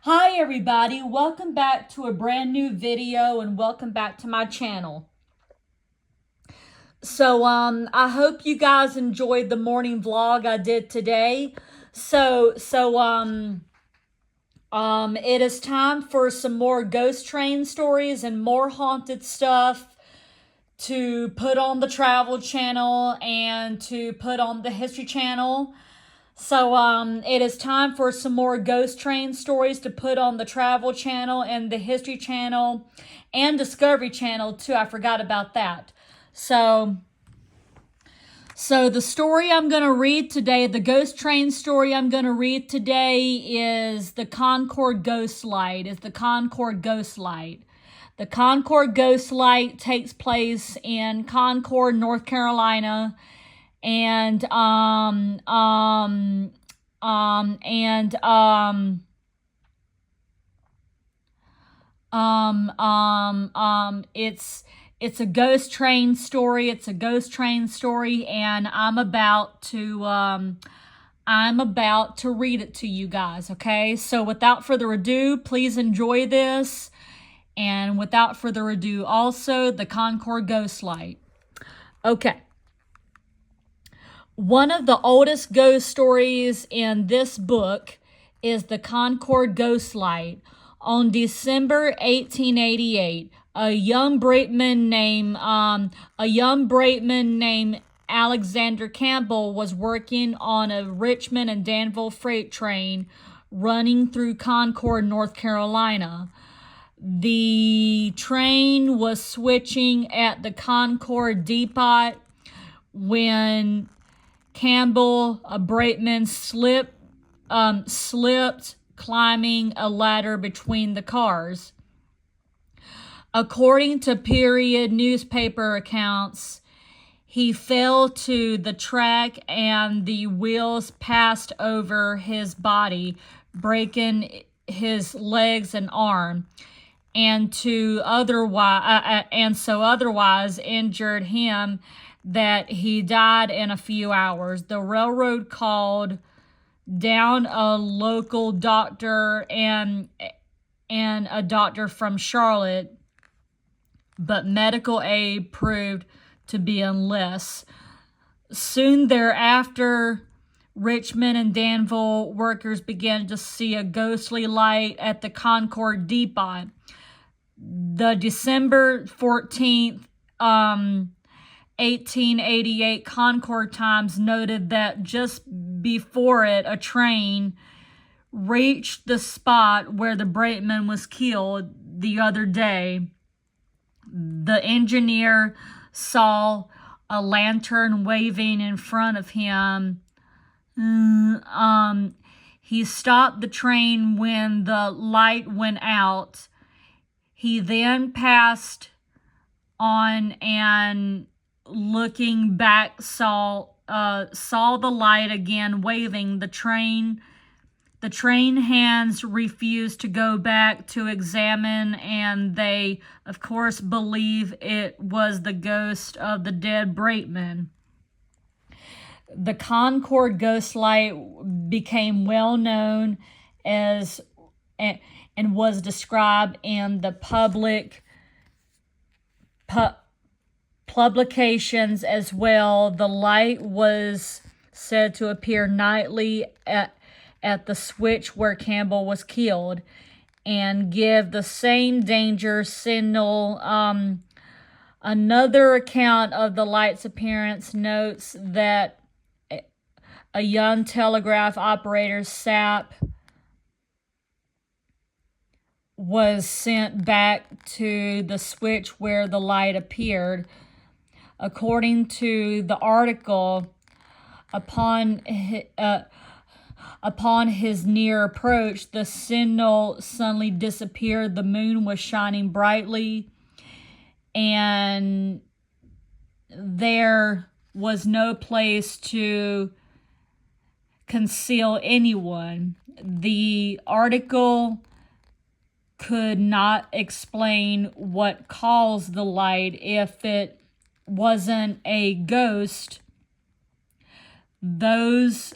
Hi everybody, welcome back to a brand new video and welcome back to my channel. I hope you guys enjoyed the morning vlog I did today. It is time for some more ghost train stories and more haunted stuff to put on the travel channel and to put on the history channel. It is time for some more ghost train stories to put on the travel channel and the history channel and Discovery Channel too. I forgot about that. So the story I'm going to read today, the ghost train story I'm going to read today is the Concord Ghost Light. The Concord Ghost Light takes place in Concord, North Carolina. And it's a ghost train story. It's a ghost train story, and I'm about to read it to you guys. Okay, so without further ado, please enjoy this. And without further ado, also the Concord Ghost Light. Okay. One of the oldest ghost stories in this book is the Concord Ghost Light. On December 1888, a young brakeman named Alexander Campbell was working on a Richmond and Danville freight train running through Concord, North Carolina. The train was switching at the Concord Depot when Campbell, a brakeman, slipped climbing a ladder between the cars. According to period newspaper accounts, he fell to the track and the wheels passed over his body, breaking his legs and arm, and otherwise injured him that he died in a few hours. The railroad called down a local doctor and a doctor from Charlotte, but medical aid proved to be endless. Soon thereafter, Richmond and Danville workers began to see a ghostly light at the Concord Depot. The December 14th, 1888 Concord Times noted that just before it, a train reached the spot where the brakeman was killed the other day. The engineer saw a lantern waving in front of him. He stopped the train when the light went out. He then passed on and, looking back, saw the light again waving. The train hands refused to go back to examine, and they, of course, believe it was the ghost of the dead brakeman. The Concord Ghost Light became well known and was described in the publications as well. The light was said to appear nightly at the switch where Campbell was killed and give the same danger signal. Another account of the light's appearance notes that a young telegraph operator, sap, was sent back to the switch where the light appeared. According to the article, upon his near approach, the signal suddenly disappeared. The moon was shining brightly, and there was no place to conceal anyone. The article could not explain what caused the light. If it wasn't a ghost, those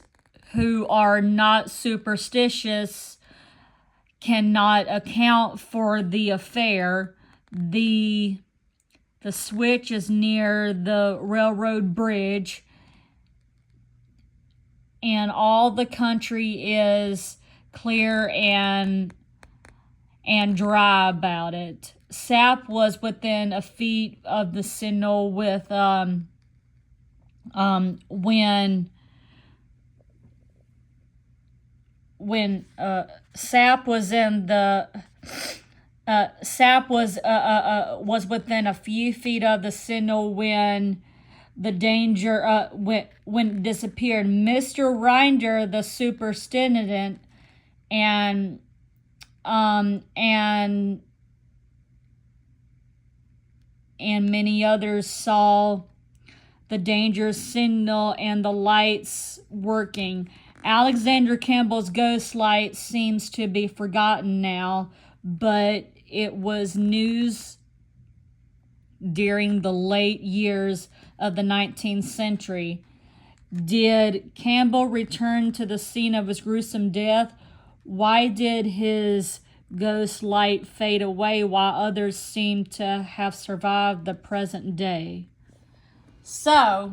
who are not superstitious cannot account for the affair. The switch is near the railroad bridge, and all the country is clear and dry about it. Sap was within a feet of the signal with when Sap was in the Sap was within a few feet of the signal when the danger when it disappeared. Mr. Rinder, the superintendent, and many others saw the danger signal and the lights working. Alexander Campbell's ghost light seems to be forgotten now, but it was news during the late years of the 19th century. Did Campbell return to the scene of his gruesome death? Why did his ghost light fade away while others seem to have survived the present day? So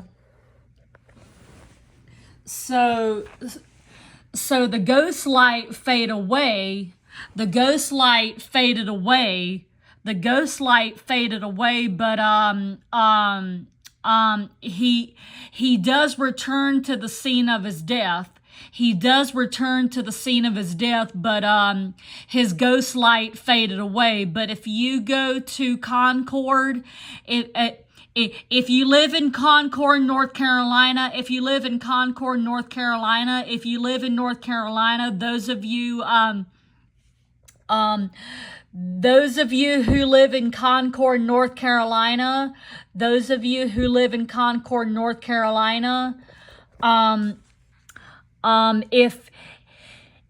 the ghost light faded away. The ghost light faded away. The ghost light faded away, but he does return to the scene of his death. He does return to the scene of his death, but his ghost light faded away. But if you go to Concord, if you live in Concord, North Carolina, if you live in North Carolina, those of you who live in Concord, North Carolina,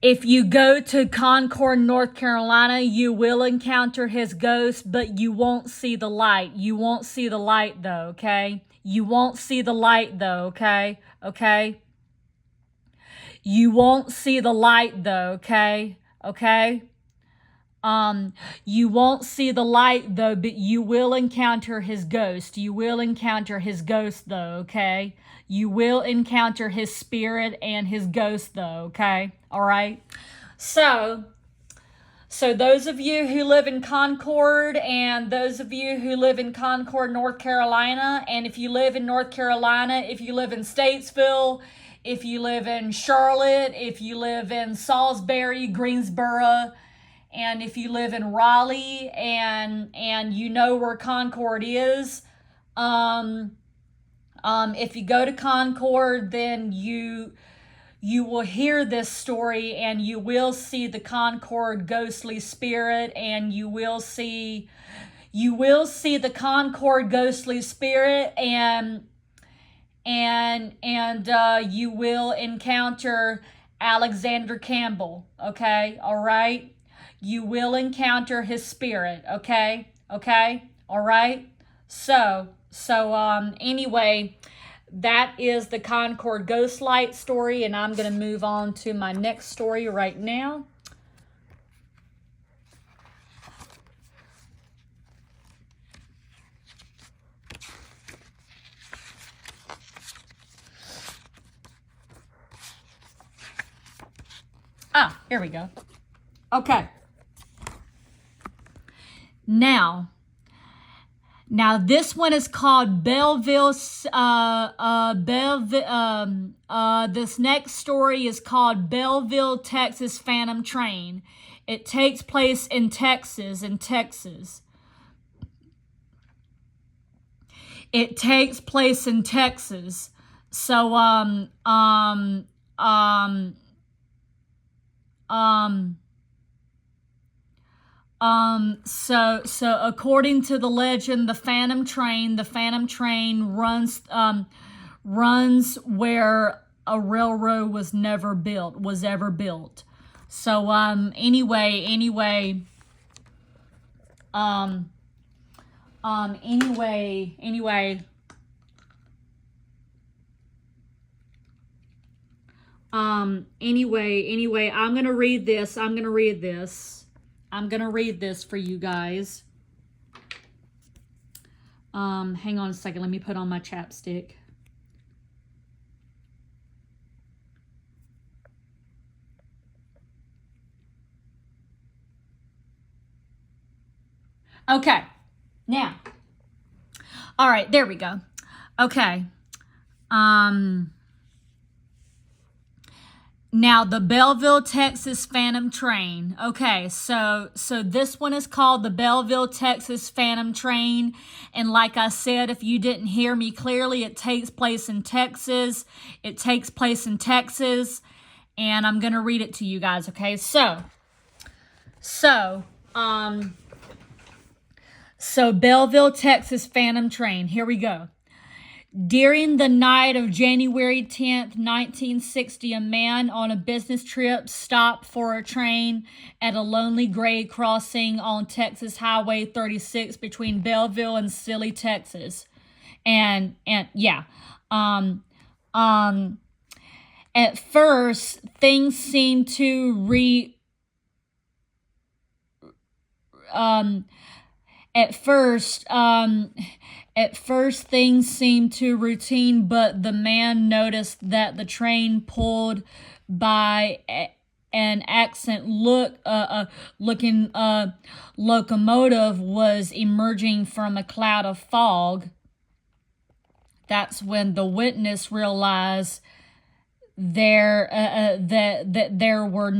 if you go to Concord, North Carolina, you will encounter his ghost, but you won't see the light. You won't see the light though, okay? You won't see the light though, okay? Okay? You won't see the light though, okay? Okay? You won't see the light though, but you will encounter his ghost. You will encounter his ghost though, okay? You will encounter his spirit and his ghost though, okay? All right? So those of you who live in Concord and those of you who live in Concord, North Carolina, and if you live in North Carolina, if you live in Statesville, if you live in Charlotte, if you live in Salisbury, Greensboro, and if you live in Raleigh and you know where Concord is, if you go to Concord, then you will hear this story and you will see the Concord ghostly spirit, and you will see the Concord ghostly spirit, and you will encounter Alexander Campbell, okay? All right? You will encounter his spirit, okay? Okay? All right? So anyway, that is the Concord Ghost Light story, and I'm going to move on to my next story right now. Here we go. Okay. Now this one is called Belleville. This next story is called Belleville, Texas Phantom Train. It takes place in Texas. It takes place in Texas. So So according to the legend, the Phantom Train runs where a railroad was ever built. So anyway, Anyway, I'm gonna read this. I'm gonna read this for you guys. Hang on a second. Let me put on my chapstick. Okay. Now. All right, there we go. Okay. Now the Belleville, Texas Phantom Train. Okay, so this one is called the Belleville, Texas Phantom Train, and like I said, if you didn't hear me clearly, it takes place in Texas. It takes place in Texas, and I'm gonna read it to you guys. Okay, so Belleville, Texas Phantom Train. Here we go. During the night of January 10th, 1960, a man on a business trip stopped for a train at a lonely grade crossing on Texas Highway 36 between Belleville and Silly, Texas. And yeah. At first, things seemed to At first, things seemed to routine, but the man noticed that the train pulled by an looking locomotive was emerging from a cloud of fog. That's when the witness realized that there were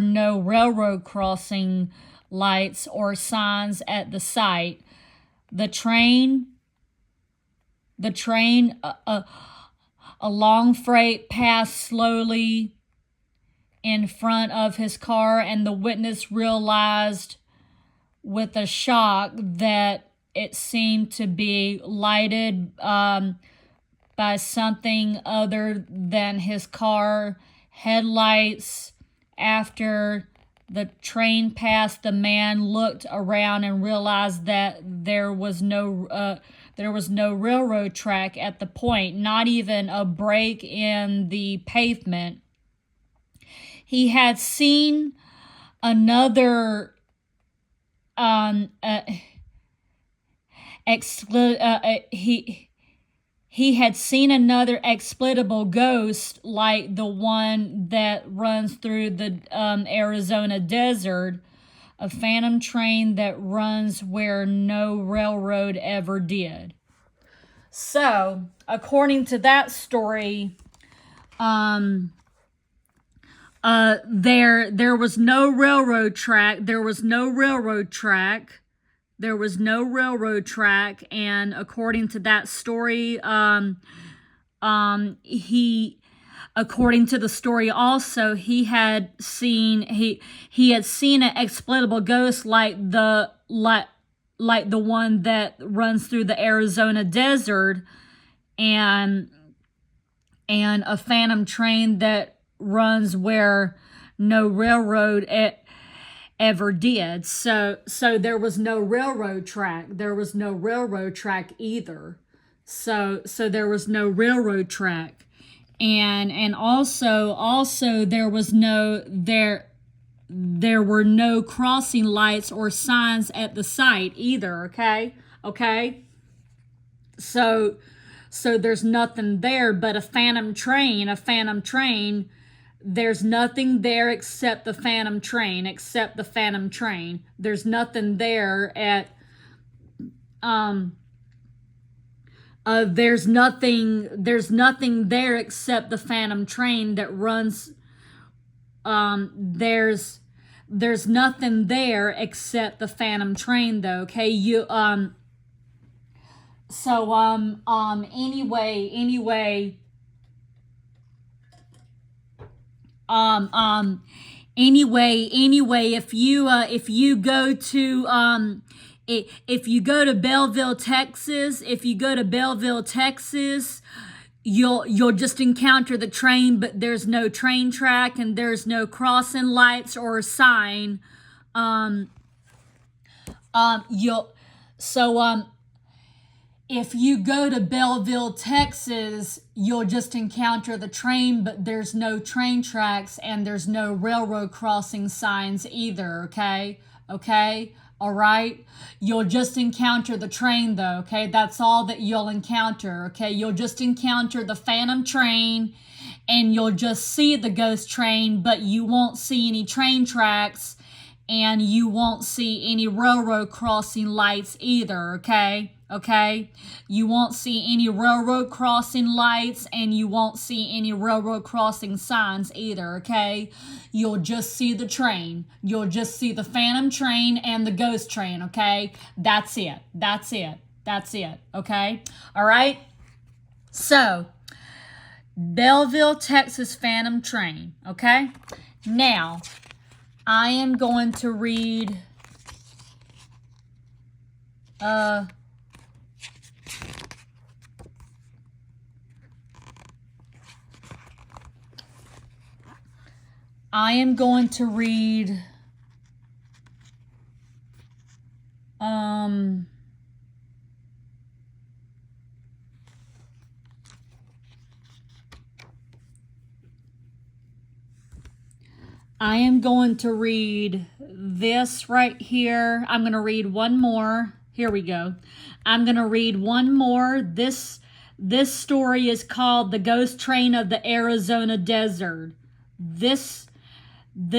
no railroad crossing lights or signs at the site. The train, a long freight passed slowly in front of his car, and the witness realized with a shock that it seemed to be lighted by something other than his car headlights. After the train passed, the man looked around and realized that there was no railroad track at the point, not even a break in the pavement. He had seen another he had seen another explicable ghost like the one that runs through the Arizona desert, a phantom train that runs where no railroad ever did. So, according to that story, there was no railroad track. There was no railroad track. There was no railroad track, and according to that story, according to the story also, he had seen an explicable ghost like the one that runs through the Arizona desert, and a phantom train that runs where no railroad ever did. So there was no railroad track. There was no railroad track either. So there was no railroad track. And also there were no crossing lights or signs at the site either, okay? So there's nothing there but a phantom train. There's nothing there except the phantom train. There's nothing there there's nothing there except the phantom train that runs. There's nothing there except the phantom train though, okay? Anyway, if you go to Belleville, Texas, you'll just encounter the train, but there's no train track and there's no crossing lights or a sign. if you go to Belleville, Texas, you'll just encounter the train, but there's no train tracks and there's no railroad crossing signs either, okay? Okay? All right? You'll just encounter the train though, okay? That's all that you'll encounter, okay? You'll just encounter the phantom train and you'll just see the ghost train, but you won't see any train tracks and you won't see any railroad crossing lights either, okay? Okay? You won't see any railroad crossing lights and you won't see any railroad crossing signs either, okay? You'll just see the train. You'll just see the phantom train and the ghost train, okay? That's it. That's it. That's it, okay? All right? So, Belleville, Texas phantom train, okay? Now, I am going to read this right here. I'm going to read one more. Here we go. I'm going to read one more. This story is called The Ghost Train of the Arizona Desert. This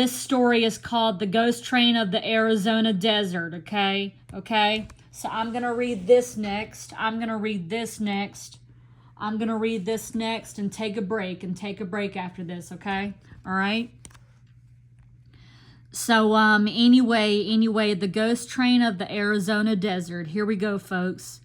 story is called The Ghost Train of the Arizona Desert, okay? Okay? So I'm going to read this next. I'm going to read this next and take a break after this, okay? All right? So anyway, The Ghost Train of the Arizona Desert. Here we go, folks.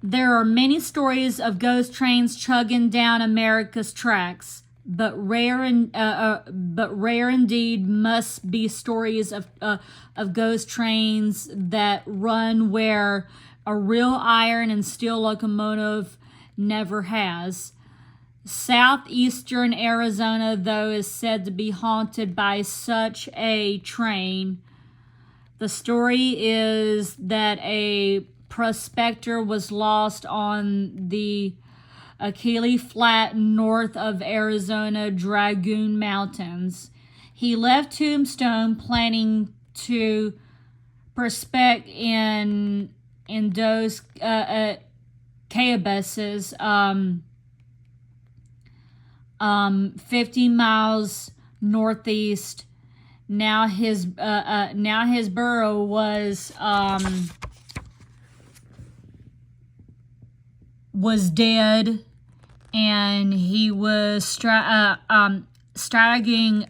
There are many stories of ghost trains chugging down America's tracks, but rare indeed must be stories of ghost trains that run where a real iron and steel locomotive never has. Southeastern Arizona, though, is said to be haunted by such a train. The story is that a prospector was lost on the Achille Flat north of Arizona Dragoon Mountains. He left Tombstone planning to prospect in Dos Cabezas, 50 miles northeast. Now his burrow was dead, and he was straggling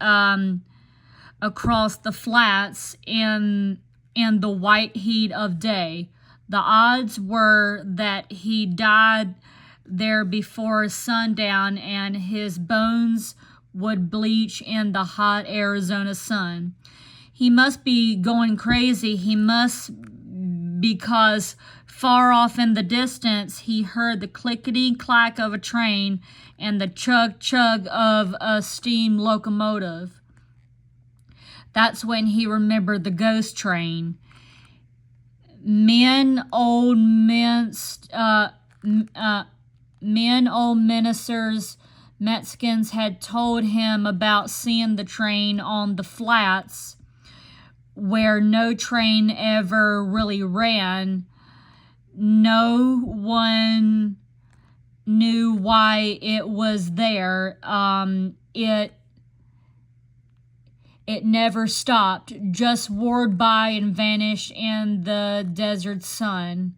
across the flats in the white heat of day. The odds were that he died there before sundown, and his bones would bleach in the hot Arizona sun. He must be going crazy. He must, because far off in the distance, he heard the clickety-clack of a train and the chug-chug of a steam locomotive. That's when he remembered the ghost train. Old ministers, Mexicans had told him about seeing the train on the flats where no train ever really ran. No one knew why it was there. It never stopped, just roared by and vanished in the desert sun.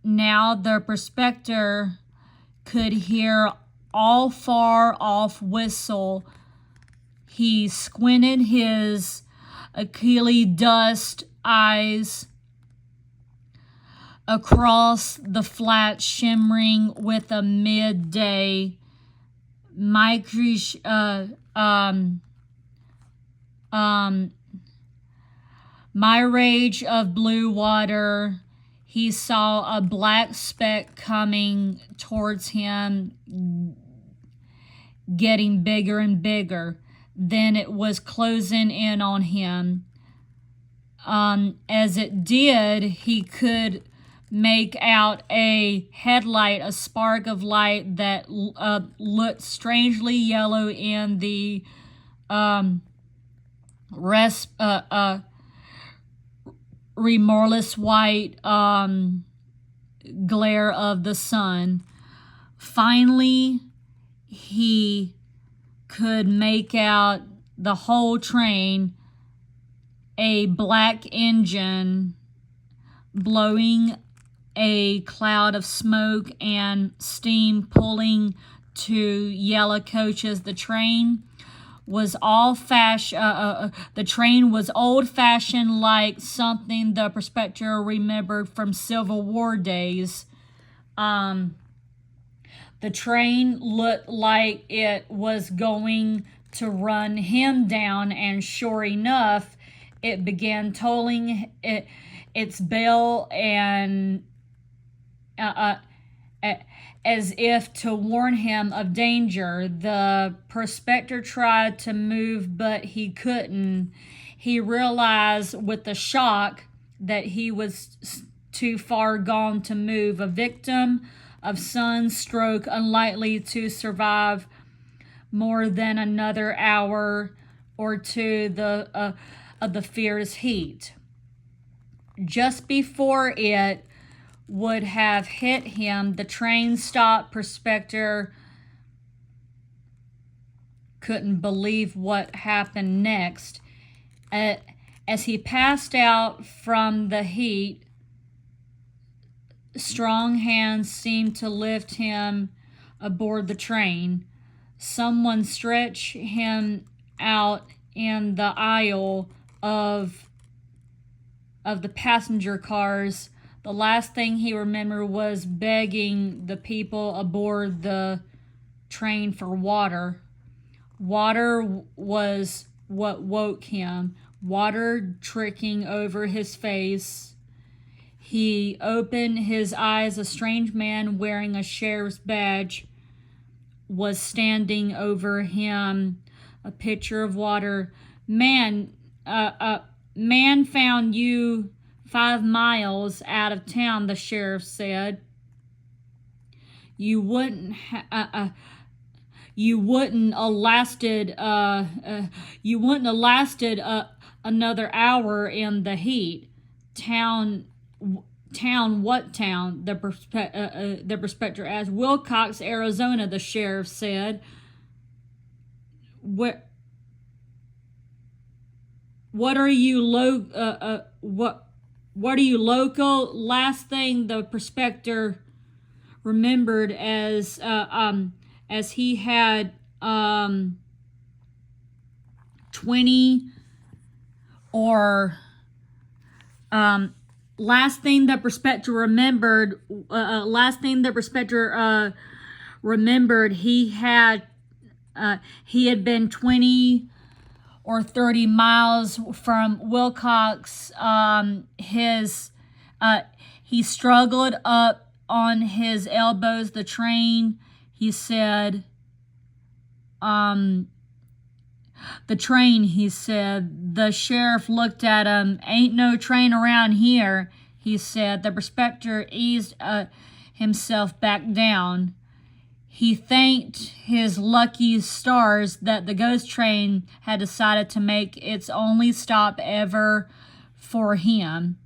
Now the prospector could hear all far off whistle. He squinted his Achilles dust eyes across the flat, shimmering with a midday mirage of blue water. He saw a black speck coming towards him, getting bigger and bigger. Then it was closing in on him. As it did, he could make out a headlight, a spark of light that looked strangely yellow in the um, remorseless white glare of the sun. Finally, he could make out the whole train, a black engine blowing a cloud of smoke and steam pulling two yellow coaches. The train was old-fashioned, like something the prospector remembered from Civil War days. The train looked like it was going to run him down, and sure enough, it began tolling its bell and as if to warn him of danger. The prospector tried to move, but he couldn't. He realized with the shock that he was too far gone to move. A victim of sunstroke, unlikely to survive more than another hour or two of the fierce heat. Just before it would have hit him, the train stopped. Prospector couldn't believe what happened next. As he passed out from the heat, strong hands seemed to lift him aboard the train. Someone stretched him out in the aisle of the passenger cars. The last thing he remembered was begging the people aboard the train for water. Water was what woke him, water trickling over his face. He opened his eyes. A strange man wearing a sheriff's badge was standing over him, a pitcher of water. Man found you 5 miles out of town, the sheriff said. You wouldn't have lasted another hour in the heat. Town, what town? The prospector asked. Willcox, Arizona, the sheriff said. What are you what are you local? Last thing the prospector remembered as he had 20 or last thing the prospector remembered he had been 20 or 30 miles from Willcox. He struggled up on his elbows. The train, he said. The sheriff looked at him. Ain't no train around here, he said. The prospector eased himself back down. He thanked his lucky stars that the ghost train had decided to make its only stop ever for him.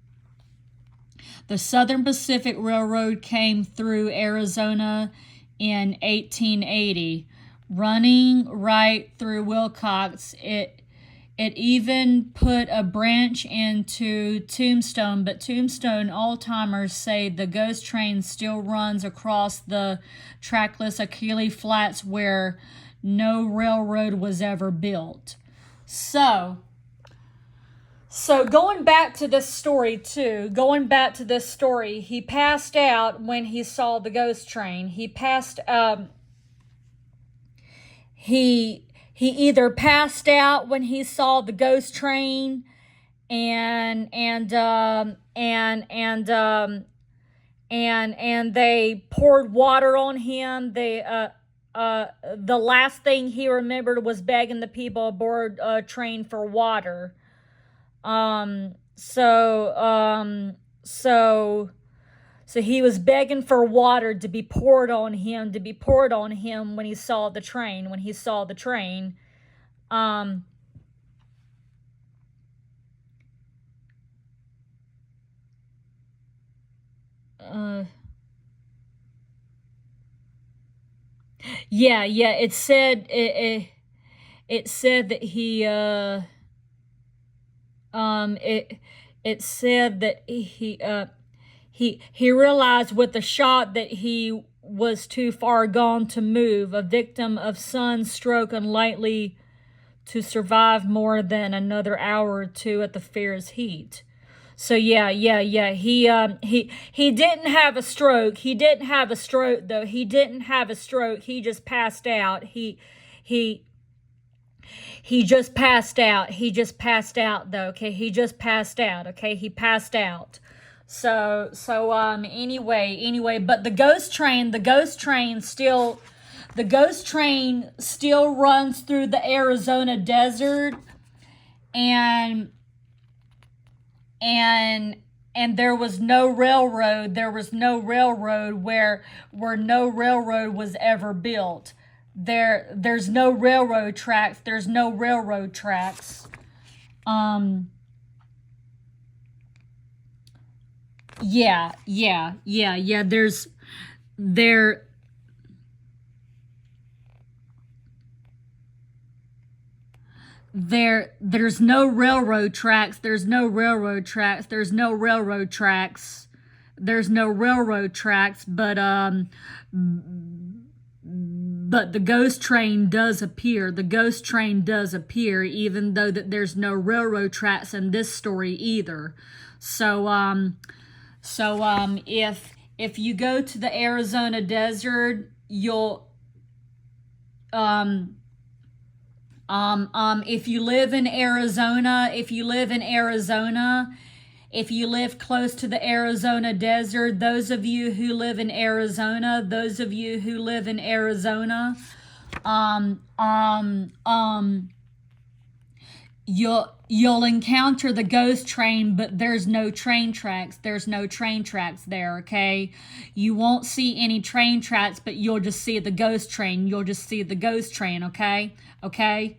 The Southern Pacific Railroad came through Arizona in 1880, running right through Willcox. It even put a branch into Tombstone, but Tombstone old-timers say the ghost train still runs across the trackless Achille Flats where no railroad was ever built. So going back to this story, he passed out when he saw the ghost train. He either passed out when he saw the ghost train and they poured water on him. The last thing he remembered was begging the people aboard a train for water. So So he was begging for water to be poured on him, when he saw the train. Um, uh, yeah, yeah. It said that it said that he realized with the shot that he was too far gone to move, a victim of sunstroke, unlikely to survive more than another hour or two at the fair's heat. So yeah, yeah, yeah. He didn't have a stroke. He didn't have a stroke though. He didn't have a stroke. He just passed out. He he just passed out. He just passed out though. Okay, he just passed out. Okay, he passed out. Anyway, but the ghost train still runs through the Arizona desert, and and there was no railroad. There was no railroad where no railroad was ever built. There's no railroad tracks. There's no railroad tracks. Um yeah. There there's no railroad tracks. There's no railroad tracks. There's no railroad tracks. There's no railroad tracks, but the ghost train does appear. The ghost train does appear, even though that there's no railroad tracks in this story either. So if you go to the Arizona desert, you'll if you live in Arizona, if you live close to the Arizona desert, those of you who live in Arizona, um, um, um, you'll encounter the ghost train, but there's no train tracks. There's no train tracks there, okay? You won't see any train tracks, but you'll just see the ghost train. You'll just see the ghost train, okay? Okay?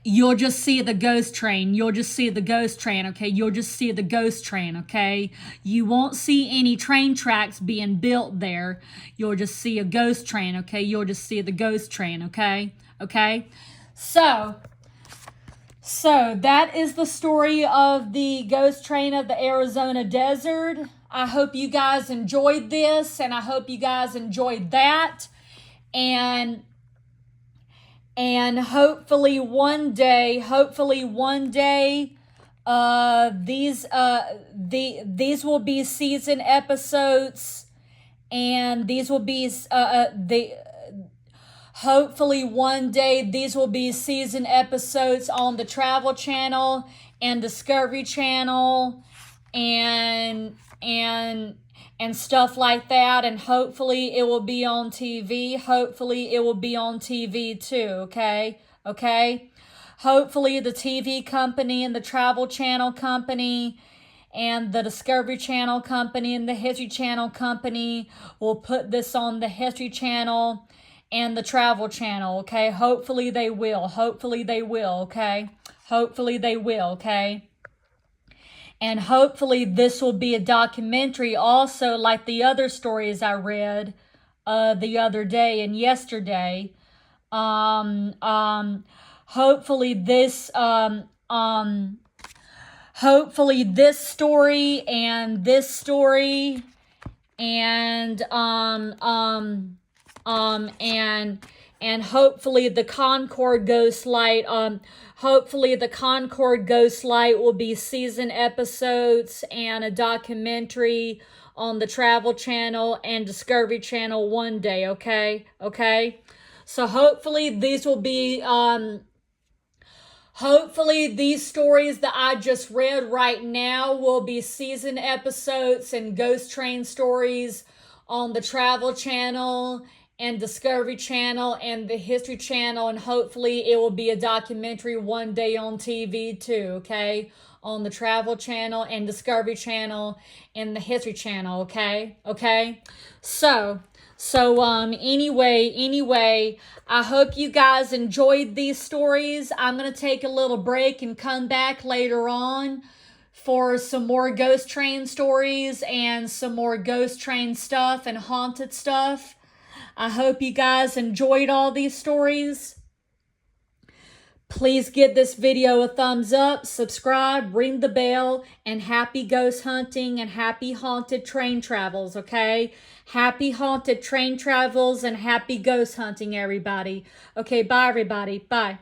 You'll just see the ghost train. You'll just see the ghost train, okay? You'll just see the ghost train, okay? You won't see any train tracks being built there. You'll just see a ghost train, okay? You'll just see the ghost train, okay? Okay? So, that is the story of the ghost train of the Arizona desert. I hope you guys enjoyed this, and I hope you guys enjoyed that. And hopefully one day, these will be season episodes, and these will be the hopefully one day these will be season episodes on the Travel Channel and Discovery Channel, and stuff like that. And hopefully it will be on TV. Hopefully it will be on TV too, okay? Okay? Hopefully the TV company and the Travel Channel company and the Discovery Channel company and the History Channel company will put this on the History Channel and the Travel Channel, okay? Hopefully they will. Hopefully they will, okay? Hopefully they will, okay? And hopefully this will be a documentary also, like the other stories I read the other day and yesterday. Hopefully this hopefully this story and this story and and hopefully the Concord Ghost Light, hopefully the Concord Ghost Light will be season episodes and a documentary on the Travel Channel and Discovery Channel one day, okay? Okay? So hopefully these will be, hopefully these stories that I just read right now will be season episodes and ghost train stories on the Travel Channel and Discovery Channel and the History Channel, and hopefully it will be a documentary one day on TV too, okay? On the Travel Channel and Discovery Channel and the History Channel, okay? Okay? Anyway, I hope you guys enjoyed these stories. I'm going to take a little break and come back later on for some more ghost train stories and some more ghost train stuff and haunted stuff. I hope you guys enjoyed all these stories. Please give this video a thumbs up, subscribe, ring the bell, and happy ghost hunting and happy haunted train travels, okay? Happy haunted train travels and happy ghost hunting, everybody. Okay, bye, everybody. Bye.